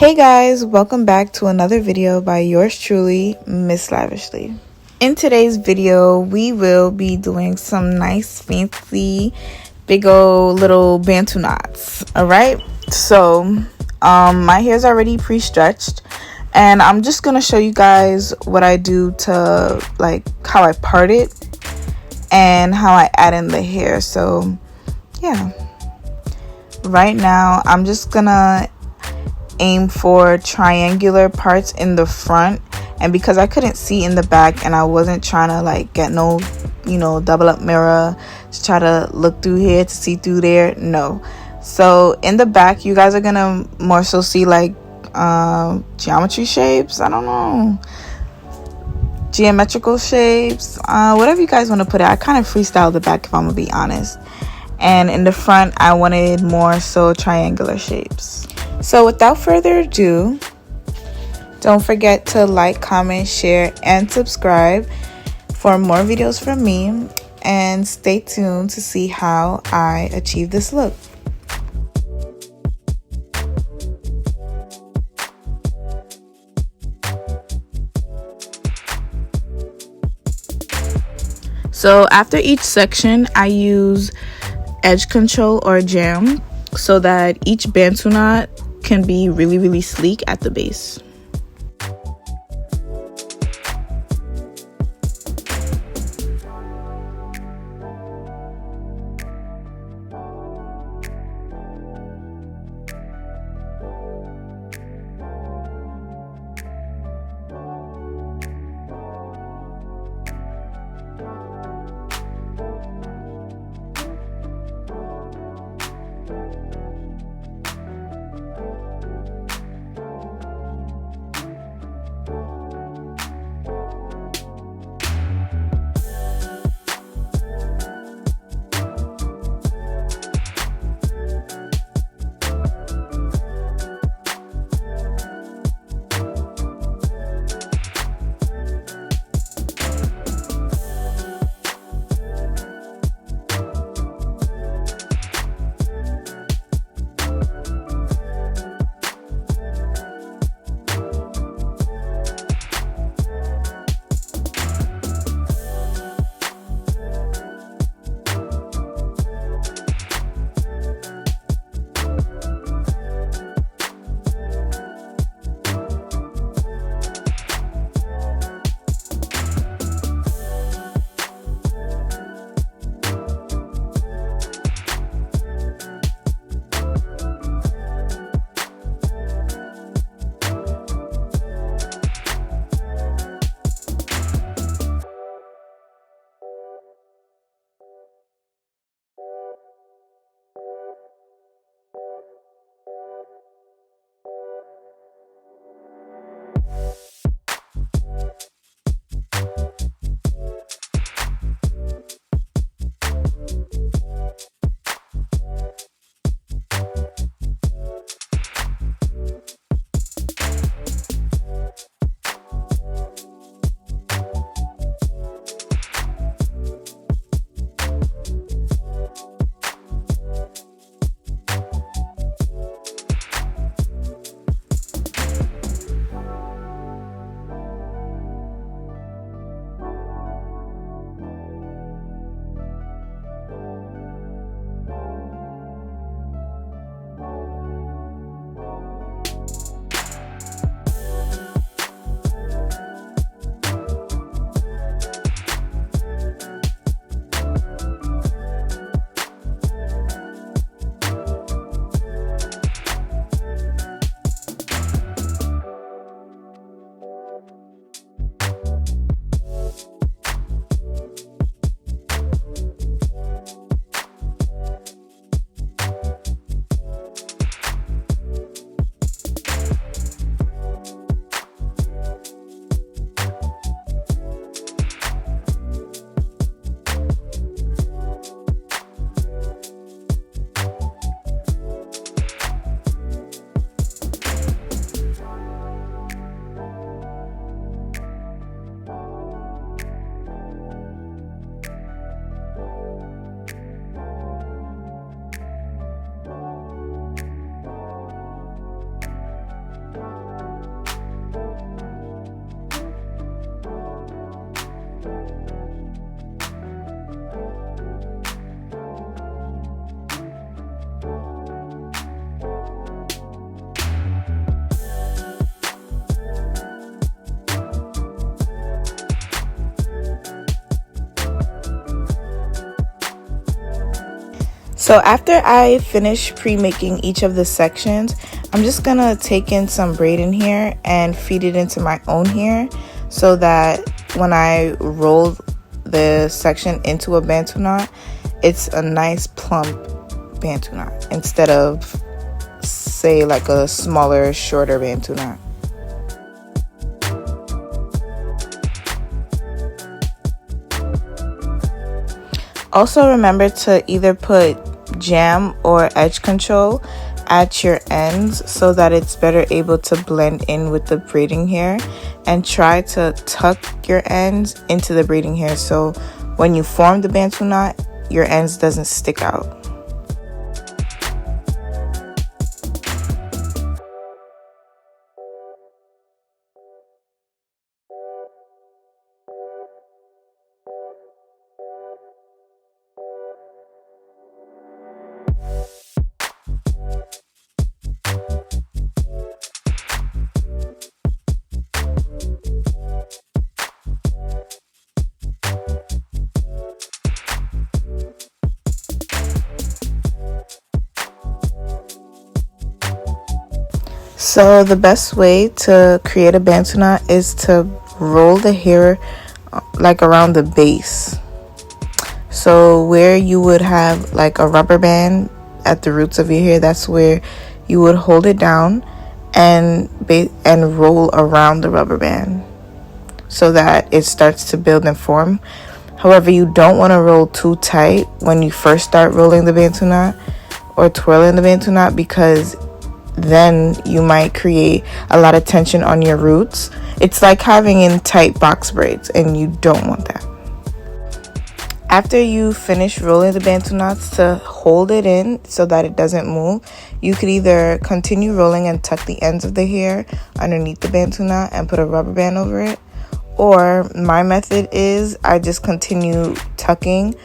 Hey guys, welcome back to another video by yours truly, MissLavishLi. In today's video, we will be doing some nice fancy big old little Bantu knots. Alright, so my hair's already pre-stretched and I'm just gonna show you guys what I do to like how I part it and how I add in the hair. So yeah, right now I'm just gonna aim for triangular parts in the front, and because I couldn't see in the back and I wasn't trying to like get no double up mirror to try to look through here to see through there, no. So in the back you guys are gonna more so see like geometry shapes, I don't know, geometrical shapes, whatever you guys want to put it. I kind of freestyled the back if I'm gonna be honest, and in the front I wanted more so triangular shapes. So without further ado, don't forget to like, comment, share, and subscribe for more videos from me, and stay tuned to see how I achieve this look. So after each section, I use edge control or jam so that each Bantu knot can be really sleek at the base. So after I finish pre-making each of the sections, I'm just gonna take in some braid in here and feed it into my own hair so that when I roll the section into a Bantu knot, it's a nice plump Bantu knot instead of, say, like a smaller, shorter Bantu knot. Also remember to either put jam or edge control at your ends so that it's better able to blend in with the braiding hair, and try to tuck your ends into the braiding hair so when you form the Bantu knot, your ends doesn't stick out. So the best way to create a Bantu knot is to roll the hair like around the base. So where you would have like a rubber band at the roots of your hair, that's where you would hold it down and roll around the rubber band so that it starts to build and form. However, you don't want to roll too tight when you first start rolling the Bantu knot or twirling the Bantu knot, because then you might create a lot of tension on your roots. It's like having in tight box braids, and you don't want that. After you finish rolling the Bantu knots, to hold it in so that it doesn't move, you could either continue rolling and tuck the ends of the hair underneath the Bantu knot and put a rubber band over it, or my method is I just continue tucking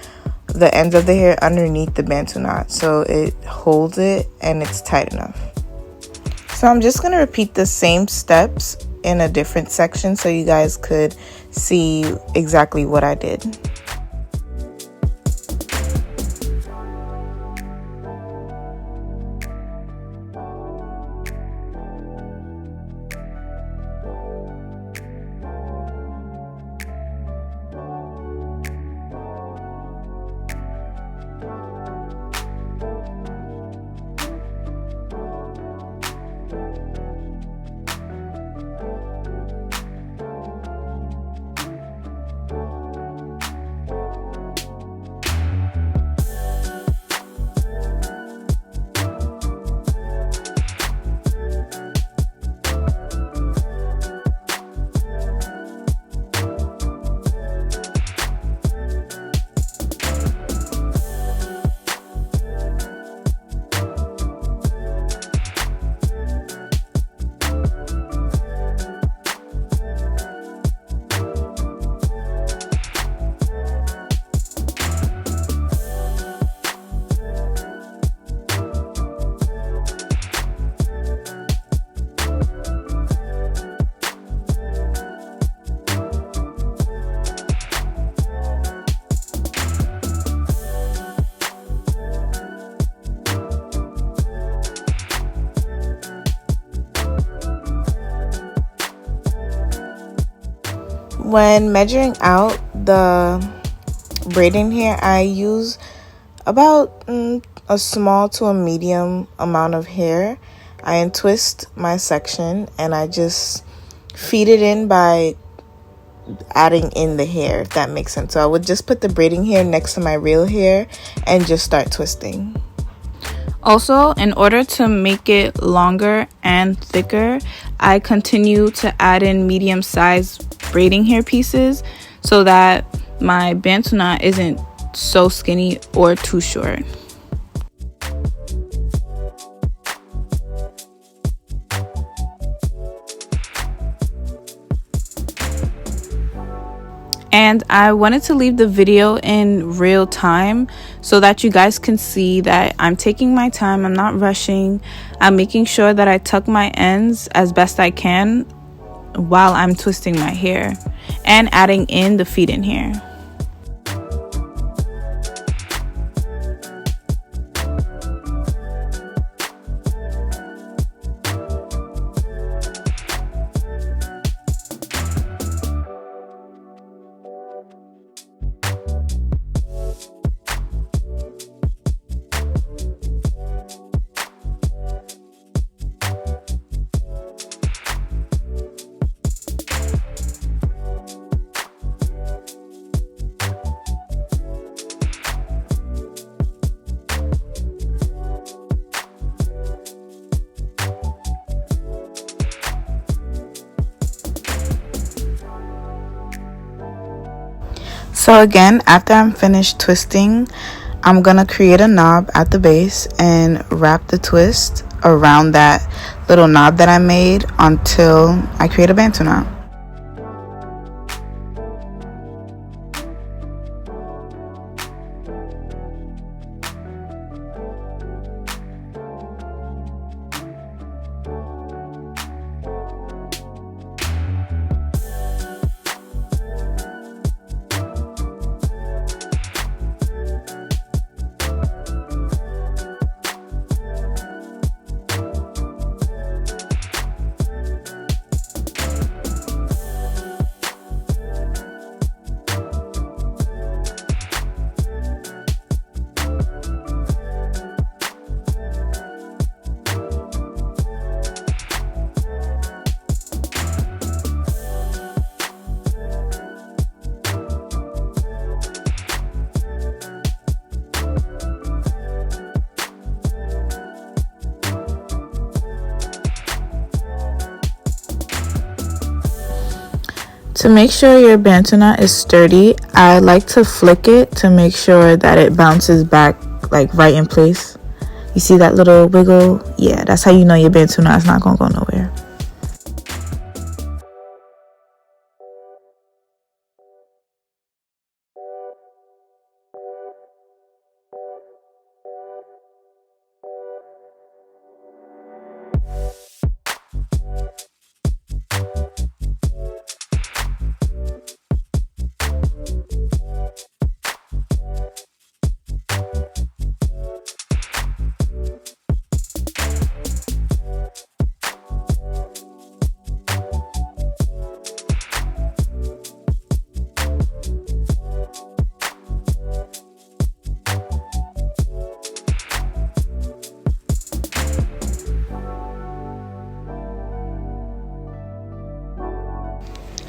the ends of the hair underneath the Bantu knot so it holds it and it's tight enough. So I'm just going to repeat the same steps in a different section so you guys could see exactly what I did. When measuring out the braiding hair, I use about a small to a medium amount of hair. I untwist my section and I just feed it in by adding in the hair, if that makes sense. So I would just put the braiding hair next to my real hair and just start twisting. Also, in order to make it longer and thicker, I continue to add in medium-sized braiding hair pieces so that my Bantu knot isn't so skinny or too short. And I wanted to leave the video in real time so that you guys can see that I'm taking my time, I'm not rushing, I'm making sure that I tuck my ends as best I can while I'm twisting my hair and adding in the feed-in hair. So again, after I'm finished twisting, I'm gonna create a knob at the base and wrap the twist around that little knob that I made until I create a Bantu knot. To make sure your Bantu knot is sturdy, I like to flick it to make sure that it bounces back like right in place. You see that little wiggle? Yeah, that's how you know your Bantu knot is not gonna go nowhere.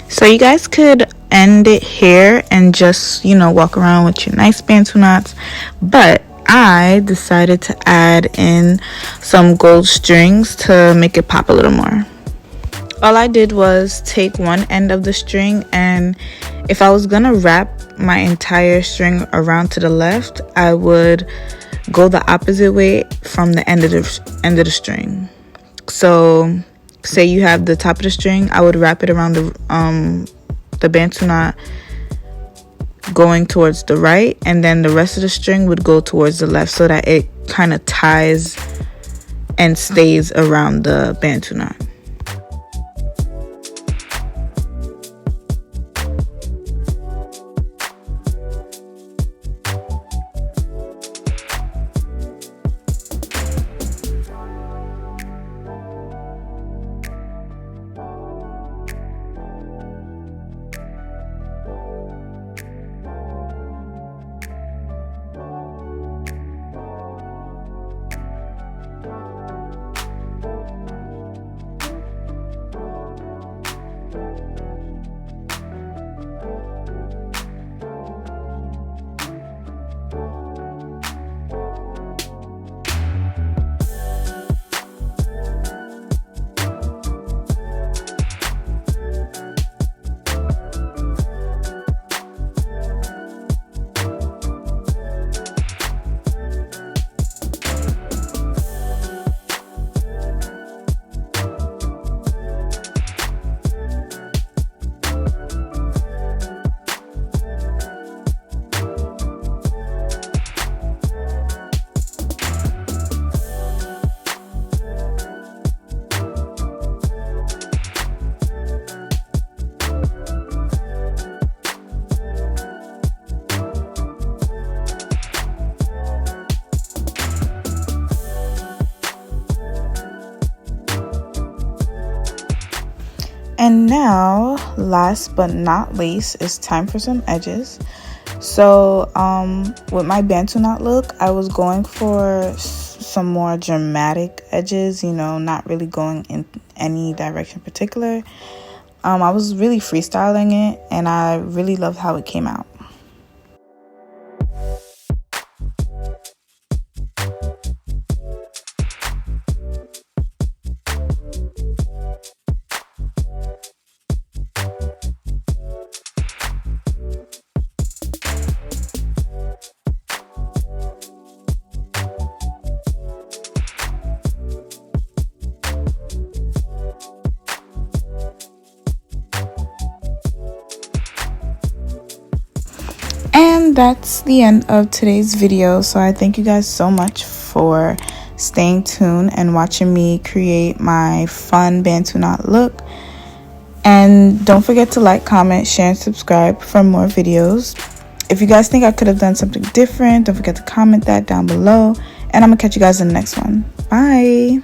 So you guys could end it here and just, walk around with your nice Bantu knots. But I decided to add in some gold strings to make it pop a little more. All I did was take one end of the string, and if I was gonna wrap my entire string around to the left, I would go the opposite way from the end of the string. So say you have the top of the string, I would wrap it around the Bantu knot going towards the right, and then the rest of the string would go towards the left so that it kind of ties and stays around the Bantu knot. And now, last but not least, it's time for some edges. So with my Bantu knot look, I was going for some more dramatic edges, not really going in any direction particular. I was really freestyling it, and I really loved how it came out. that's the end of today's video. So I thank you guys so much for staying tuned and watching me create my fun Bantu knot look. And don't forget to like, comment, share, and subscribe for more videos. If you guys think I could have done something different, don't forget to comment that down below. And I'm gonna catch you guys in the next one. Bye.